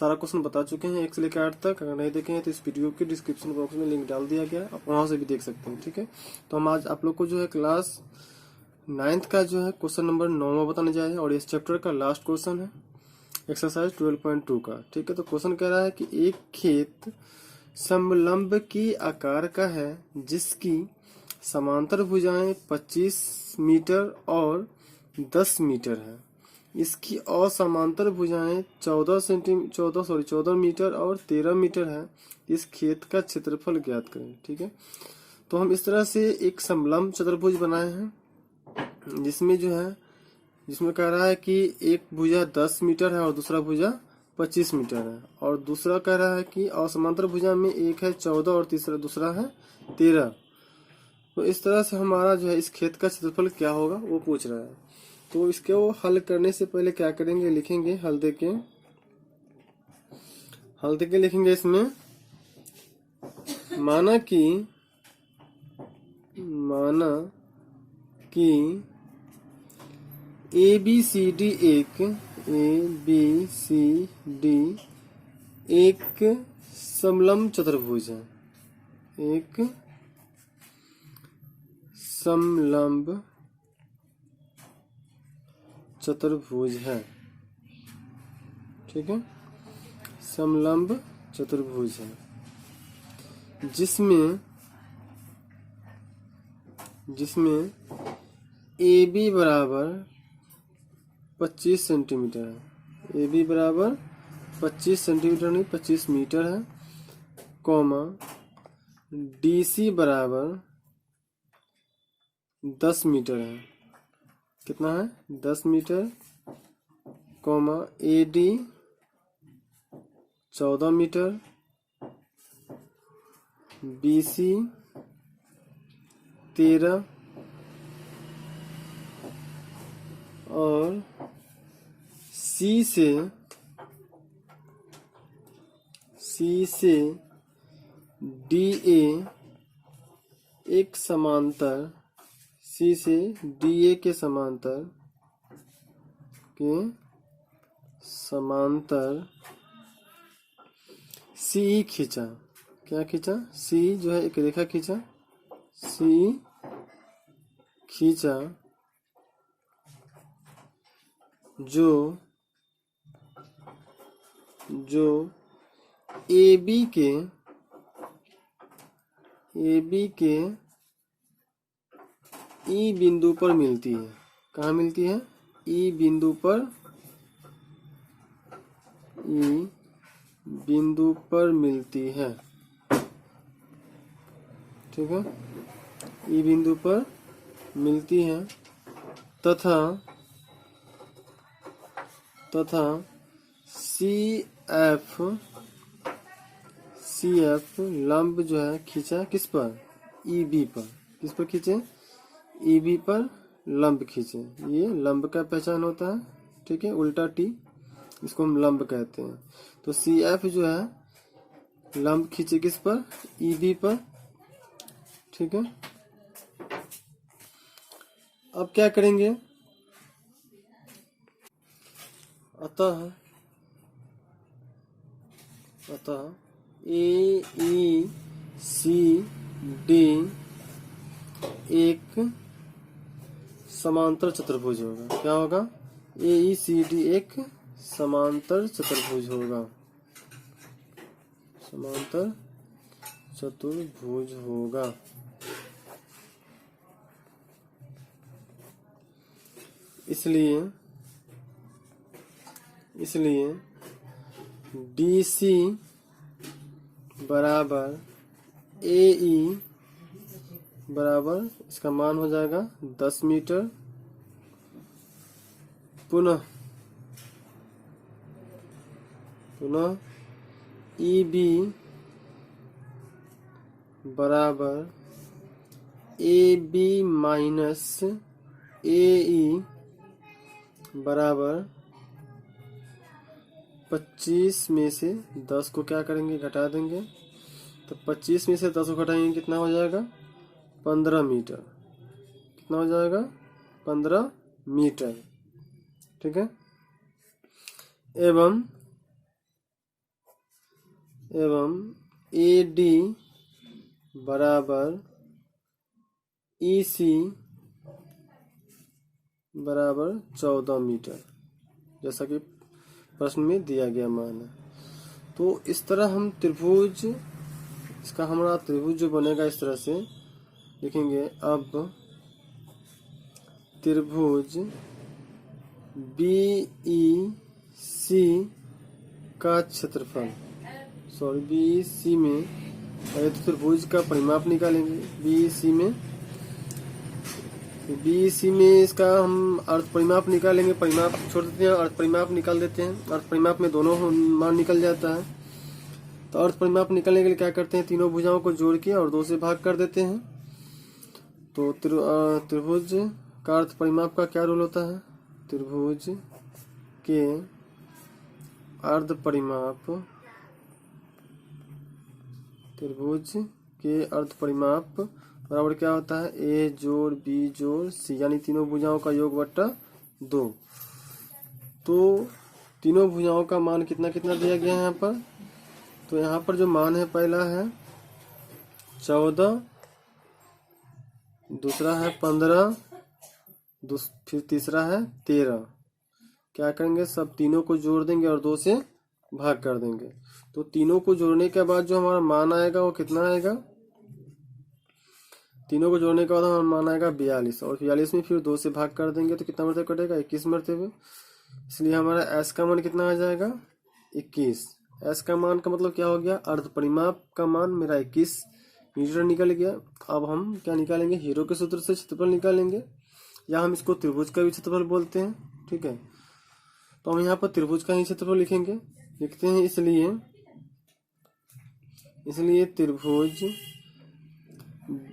सारा क्वेश्चन बता चुके हैं 1 से लेकर 8 तक। अगर नहीं देखे हैं तो इस वीडियो के डिस्क्रिप्शन बॉक्स में लिंक डाल दिया गया है, आप वहां से भी देख सकते हैं। ठीक है, तो हम आज आप लोग को जो है क्लास 9th का जो है क्वेश्चन नंबर 9वां बताने जा रहे हैं और इस चैप्टर का लास्ट क्वेश्चन है एक्सरसाइज 12.2 का। ठीक है, तो क्वेश्चन कह रहा है कि एक खेत समलंब की आकार का है जिसकी समांतर भुजाएं 25 मीटर और 10 मीटर है। इसकी असमांतर भुजाएं 14 मीटर और 13 मीटर है। इस खेत का क्षेत्रफल ज्ञात करें। ठीक है, तो हम इस तरह से एक समलंब चतुर्भुज बनाए हैं जिसमें कह रहा है कि एक भुजा 10 मीटर है और दूसरा भुजा 25 मीटर है, और दूसरा कह रहा है कि असमांतर भुजा में एक है 14 और दूसरा है 13। तो इस तरह से हमारा जो है इस खेत का क्षेत्रफल क्या होगा वो पूछ रहा है। तो इसको हल करने से पहले क्या करेंगे, लिखेंगे हल देके लिखेंगे इसमें माना कि ABCD एक समलंब चतुर्भुज है, एक समलंब चतुर्भुज है। ठीक है, समलंब चतुर्भुज है जिसमें AB बराबर 25 सेंटीमीटर है, AB बराबर 25 सेंटीमीटर नहीं 25 मीटर है, कॉमा DC बराबर 10 मीटर है। कितना है 10 metre, comma AD 14 metre, BC 13 और C से DA एक समांतर, C से DA के समांतर CE खींचा। क्या खींचा? C जो है एक रेखा खींचा, CE खींचा जो AB के E बिंदु पर मिलती है। कहाँ मिलती है? E बिंदु पर मिलती है। ठीक है, E बिंदु पर मिलती है तथा CF लंब जो है खींचा किस पर? EB पर। किस पर खींचे? EB पर लंब खींचे। ये लंब का पहचान होता है। ठीक है, उल्टा T, इसको हम लंब कहते हैं। तो CF जो है लंब खींचे किस पर? EB पर। ठीक है, अब क्या करेंगे? अतः AECD एक समांतर चतुर्भुज होगा। क्या होगा? AECD एक समांतर चतुर्भुज होगा, समांतर चतुर्भुज होगा। इसलिए DC बराबर AE बराबर इसका मान हो जाएगा 10 मीटर, पुनः EB बराबर AB माइनस AE बराबर 25 में से 10 को क्या करेंगे? घटा देंगे। तो 25 में से 10 को घटाएंगे कितना हो जाएगा? 15 मीटर। कितना हो जाएगा? 15 मीटर। ठीक है, एवं एवं AD बराबर EC बराबर 14 मीटर, जैसा कि प्रश्न में दिया गया मान है। तो इस तरह हम त्रिभुज, इसका हमारा त्रिभुज जो बनेगा इस तरह से लिखेंगे। अब त्रिभुज BEC का क्षेत्रफल, BEC में पहले तो त्रिभुज का परिमाप निकालेंगे। BEC में इसका हम अर्ध परिमाप निकालेंगे। परिमाप छोड़ देते हैं, अर्ध परिमाप निकाल देते हैं। अर्ध परिमाप में दोनों मान निकल जाता है। तो अर्ध परिमाप निकालने के लिए क्या करते हैं, तीनों भुजाओं को जोड़ के और 2 से भाग कर देते हैं। तो त्रिभुज का अर्ध परिमाप का क्या रूल होता है, त्रिभुज के अर्ध परिमाप, त्रिभुज के अर्ध परिमाप बराबर क्या होता है, A जोड़ B जोड़ C, यानी तीनों भुजाओं का योग बट्टा 2। तो तीनों भुजाओं का मान कितना कितना दिया गया है यहाँ पर। तो यहाँ पर जो मान है पहला है 14, दूसरा है 15, फिर तीसरा है 13। क्या करेंगे, सब तीनों को जोड़ देंगे और 2 से भाग कर देंगे। तो तीनों को जोड़ने के बाद जो हमारा मान आएगा वो कितना आएगा, तीनों को जोड़ने के बाद हमारा मान आएगा 42, और 42 में फिर 2 से भाग कर देंगे तो कितना मरतबा कटेगा, 21 मरतबे। इसलिए हमारा S का मान कितना आ जाएगा, 21। S का मान का मतलब क्या हो गया, अर्ध परिमाप का मान मेरा 21 मीटर निकल गया। अब हम क्या निकालेंगे, हीरो के सूत्र से क्षेत्रफल निकालेंगे, या हम इसको त्रिभुज का भी क्षेत्रफल बोलते हैं। ठीक है, तो हम यहाँ पर त्रिभुज का ही क्षेत्रफल लिखते हैं। इसलिए त्रिभुज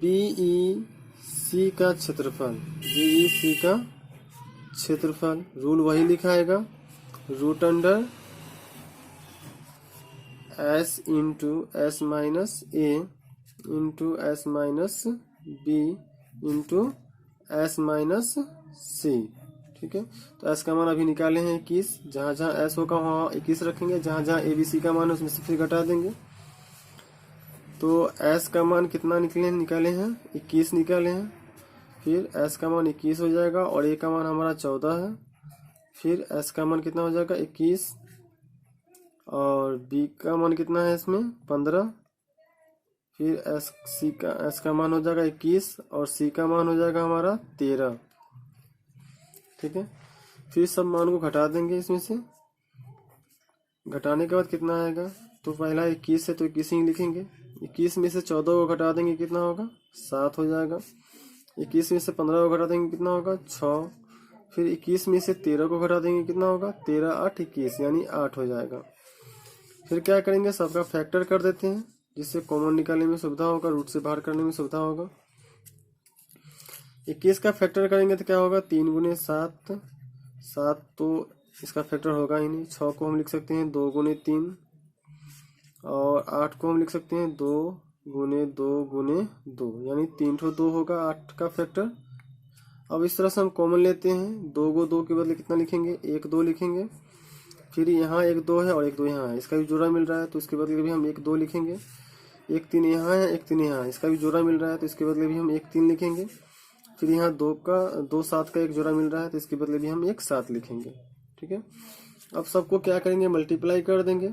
BEC का क्षेत्रफल, BEC का क्षेत्रफल रूल वही लिखाएगा, root under S into S minus A into S minus B into S minus C। ठीक है, तो S का मान अभी निकाले हैं 21, जहाँ जहाँ S होगा वहाँ 21 रखेंगे, जहाँ जहाँ ABC का मान है उसमें से फिर घटा देंगे। तो S का मान कितना निकाले हैं, 21 निकाले हैं। फिर S का मान 21 हो जाएगा और A का मान हमारा 14 है। फिर S का मान कितना हो जाएगा 21, और B का मान कितना है इसमें 15। फिर S का मान हो जाएगा 21 और C का मान हो जाएगा हमारा 13। ठीक है, फिर सब मान को घटा देंगे इसमें से। घटाने के बाद कितना आएगा, तो पहला 21 है तो 21 ही लिखेंगे। 21 में से 14 को घटा देंगे कितना होगा, 7 हो जाएगा। 21 में से 15 को घटा देंगे कितना होगा, 6। फिर 21 में से 13 को घटा देंगे कितना होगा, 13 8 21, यानी 8 हो जाएगा। फिर क्या करेंगे, सबका फैक्टर कर देते हैं, जिससे कॉमन निकालने में सुविधा होगा, रूट से बाहर करने में सुविधा होगा। 21 का फैक्टर करेंगे तो क्या होगा, 3 गुने 7, 7 तो इसका फैक्टर होगा ही नहीं। 6 को हम लिख सकते हैं 2 गुने 3, और 8 को हम लिख सकते हैं 2 गुने 2 गुने 2, यानी 3 ठो 2 होगा 8 का फैक्टर। अब इस तरह से हम कॉमन लेते हैं, 2 को 2 के बदले कितना लिखेंगे, 1 2 लिखेंगे। फिर यहाँ 1 2 है और 1 2 यहाँ है, इसका भी जोड़ा मिल रहा है तो इसके बदले भी हम 1 2 लिखेंगे। 1 3 यहाँ है, 1 3 यहाँ है, इसका भी जोड़ा मिल रहा है तो इसके बदले भी हम 1 3 लिखेंगे। फिर यहाँ 2 7 का एक जोड़ा मिल रहा है तो इसके बदले भी हम 1 7 लिखेंगे। ठीक है, अब सबको क्या करेंगे, मल्टीप्लाई कर देंगे।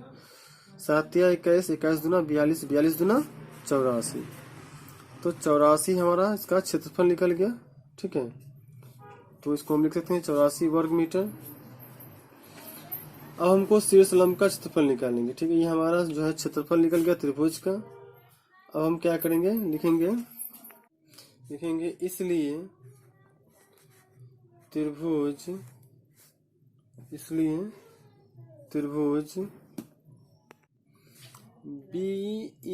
7 या 21, 21 दूना 42, 42 दूना 84। तो 84 हमारा इसका क्षेत्रफल निकल गया। ठीक है, तो इसको हम लिख सकते हैं 84 वर्ग मीटर। अब हमको शीर्ष लंब का क्षेत्रफल निकालेंगे। ठीक है, ये हमारा जो है क्षेत्रफल निकल गया त्रिभुज का। अब हम क्या करेंगे, लिखेंगे इसलिए त्रिभुज BEC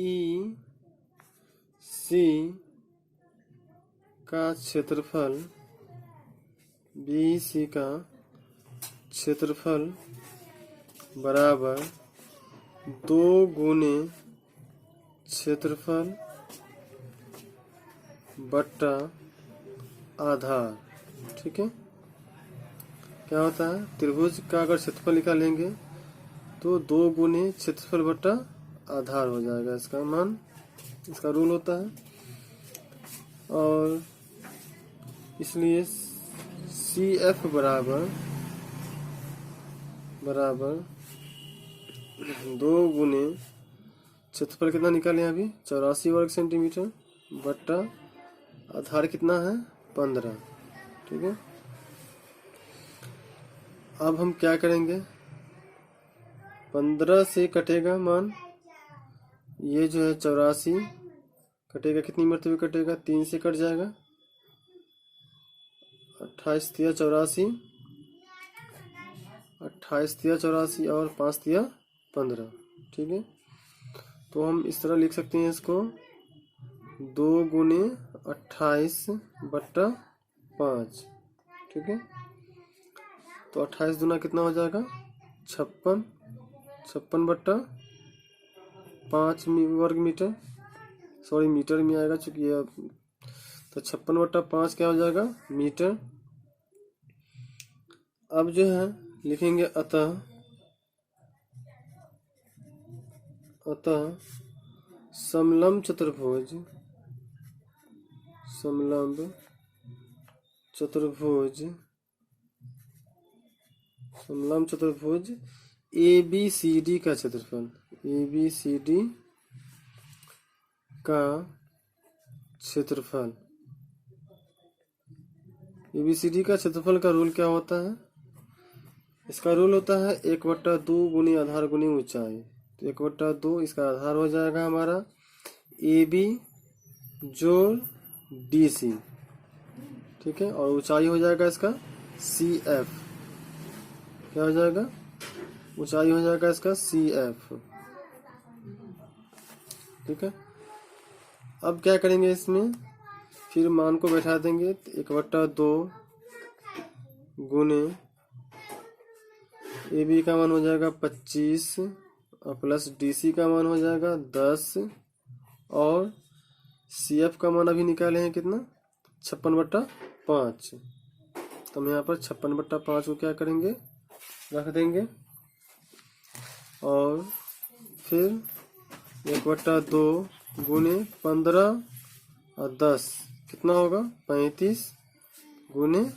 का क्षेत्रफल बराबर 2 गुने क्षेत्रफल बट्टा आधार। ठीक है, क्या होता है, त्रिभुज का अगर क्षेत्रफल निकालेंगे तो 2 गुने क्षेत्रफल बट्टा आधार हो जाएगा इसका मान, इसका रूल होता है। और इसलिए CF बराबर 2 गुने क्षेत्रफल कितना निकाले अभी 84 वर्ग सेंटीमीटर बट्टा आधार कितना है 15। ठीक है, अब हम क्या करेंगे, 15 से कटेगा मान, ये जो है 84 कटेगा, कितनी मरतबे कटेगा, 3 से कट जाएगा, 28 तिया 84, 28 तिया 84 और 5 तिया 15। ठीक है, तो हम इस तरह लिख सकते हैं इसको 2 गुने 28 बट्टा 5। ठीक है, तो 28 दूना कितना हो जाएगा 56, 56 बट्टा 5 वर्ग मीटर, सॉरी मीटर में आएगा चूंकि ये, तो 56 बट्टा 5 क्या हो जाएगा मीटर। अब जो है लिखेंगे अतः समलंब चतुर्भुज, समलंब चतुर्भुज, समलंब चतुर्भुज ABCD का क्षेत्रफल, ABCD का क्षेत्रफल, ABCD का क्षेत्रफल का रूल क्या होता है, इसका रूल होता है 1/2 गुनी आधार गुनी ऊंचाई। तो 1/2 इसका आधार हो जाएगा हमारा AB जोड़ DC। ठीक है, और ऊंचाई हो जाएगा इसका CF, क्या हो जाएगा ऊंचाई हो जाएगा इसका CF। ठीक है, अब क्या करेंगे इसमें, फिर मान को बैठा देंगे, 1/2 गुने AB का मान हो जाएगा 25 और प्लस DC का मान हो जाएगा 10 और CF का मान अभी निकाले हैं कितना 56/5। तो हम यहाँ पर 56/5 को क्या करेंगे रख देंगे, और फिर 1/2 गुने 15 और 10 कितना होगा 35 गुने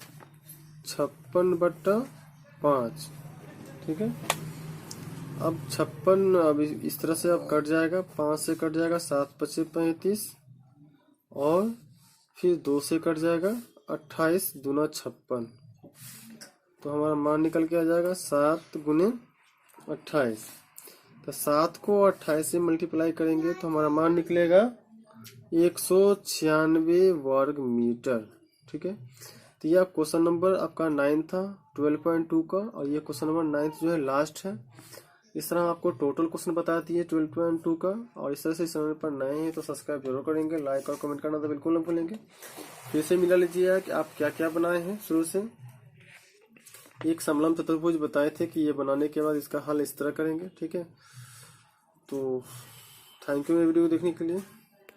56/5। ठीक है, अब 56 अब इस तरह से अब कट जाएगा, 5 से कट जाएगा, 7 × 5 = 35 और फिर 2 से कट जाएगा, 28 दूना 56। तो हमारा मान निकल के आ जाएगा 7 गुने 28। तो 7 को 28 से मल्टीप्लाई करेंगे तो हमारा मान निकलेगा 196 वर्ग मीटर। ठीक है, तो यह क्वेश्चन नंबर आपका 9 था 12.2 का, और ये क्वेश्चन नंबर 9 जो है लास्ट है। इस तरह आपको टोटल क्वेश्चन बताती है 12.2 का। और इस तरह से इस चैनल पर नए हैं तो सब्सक्राइब जरूर करेंगे, लाइक और कमेंट करना तो बिल्कुल न भूलेंगे। फिर से मिला लीजिएगा कि आप क्या क्या बनाए हैं शुरू से। एक समलंब चतुर्भुज बताए थे कि ये बनाने के बाद इसका हल इस तरह करेंगे। ठीक है, तो थैंक यू मेरी वीडियो देखने के लिए।